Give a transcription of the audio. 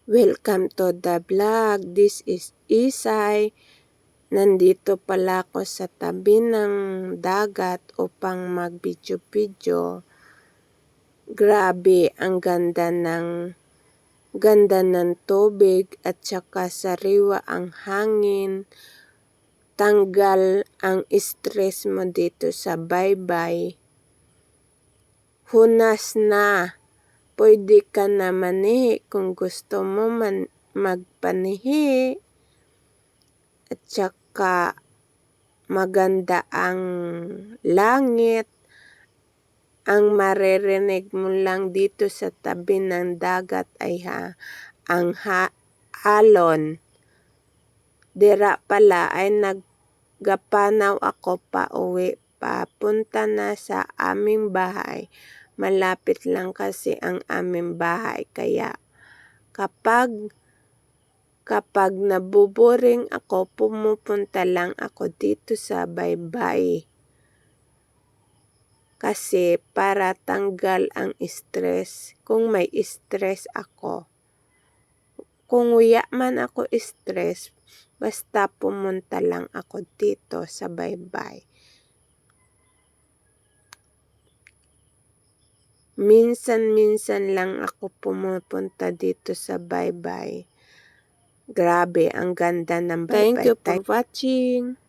Welcome to the vlog. This is Isay. Nandito pala ako sa tabi ng dagat upang mag-video-video. Grabe, ang ganda ng tubig at saka sariwa ang hangin. Tanggal ang stress mo dito sa baybay. Hunas na. Pwede ka na manihi kung gusto mo magpanihi. At saka maganda ang langit. Ang maririnig mo lang dito sa tabi ng dagat ay ang alon. Dira pala ay naggapanaw ako pa uwi. Papunta na sa aming bahay. Malapit lang kasi ang aming bahay. Kaya kapag nabuboring ako, pumupunta lang ako dito sa baybay. Kasi para tanggal ang stress. Kung may stress ako. Kung wala man ako stress, basta pumunta lang ako dito sa baybay. Minsan-minsan lang ako pumupunta dito sa baybay. Grabe, ang ganda ng baybay. Thank you for watching.